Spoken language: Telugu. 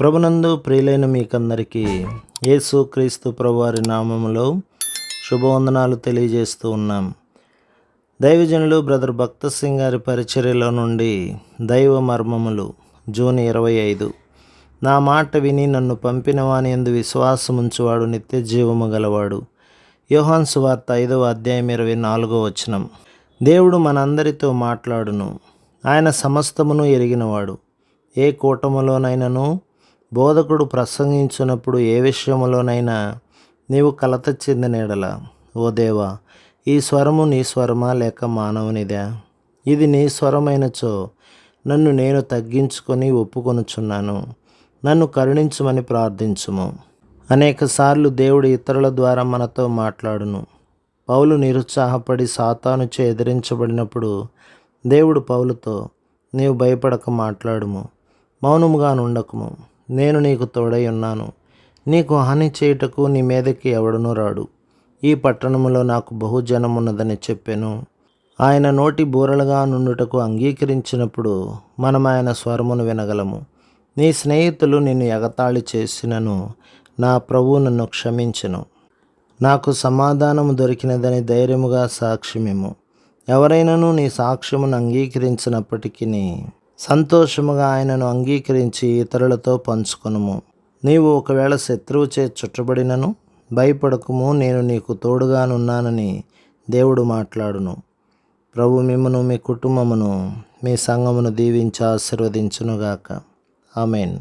ప్రభునందు ప్రియులైన మీకందరికీ యేసు క్రీస్తు ప్రభువారి నామములో శుభవందనాలు తెలియజేస్తూ ఉన్నాం. దైవజనులు బ్రదర్ భక్త సింగ్ గారి పరిచర్యలో నుండి దైవ మర్మములు జూన్ 25. నా మాట విని నన్ను పంపిన వాని యందు విశ్వాసముంచువాడు నిత్య జీవము గలవాడు. యోహాను సువార్త 5వ అధ్యాయం 24వ వచనం. దేవుడు మనందరితో మాట్లాడును. ఆయన సమస్తమును ఎరిగినవాడు. ఏ కూటములోనైనను బోధకుడు ప్రసంగించినప్పుడు ఏ విషయములోనైనా నీవు కలత చెందిన ఎడల, ఓ దేవా, ఈ స్వరము నీ స్వరమా లేక మానవునిదా? ఇది నీ స్వరమైనచో నన్ను నేను తగ్గించుకొని ఒప్పుకొనుచున్నాను, నన్ను కరుణించుమని ప్రార్థించుము. అనేకసార్లు దేవుడు ఇతరుల ద్వారా మనతో మాట్లాడును. పౌలు నిరుత్సాహపడి సాతానుచే ఎదిరించబడినప్పుడు దేవుడు పౌలుతో, నీవు భయపడక మాట్లాడుము, మౌనముగా నుండకుము, నేను నీకు తోడై ఉన్నాను, నీకు హాని చేయుటకు నీ మీదకి ఎవడునూ రాడు. ఈ పట్టణములో నాకు బహుజనమున్నదని చెప్పెను. ఆయన నోటి బూరలుగా నుండుటకు అంగీకరించినప్పుడు మనం ఆయన స్వరమును వినగలము. నీ స్నేహితులు నిన్ను ఎగతాళి చేసినను నా ప్రభువు నన్ను క్షమించెను. నాకు సమాధానము దొరికినదని ధైర్యముగా సాక్ష్యమిమ్ము. ఎవరైనాను నీ సాక్ష్యమును అంగీకరించినప్పటికీ సంతోషముగా ఆయనను అంగీకరించి ఇతరులతో పంచుకొనుము. నీవు ఒకవేళ శత్రువు చే చుట్టబడినను భయపడకుము, నేను నీకు తోడుగానున్నానని దేవుడు మాట్లాడును. ప్రభు మిమ్మును, మీ కుటుంబమును, మీ సంఘమును దీవించి ఆశీర్వదించునుగాక. ఆమేన్.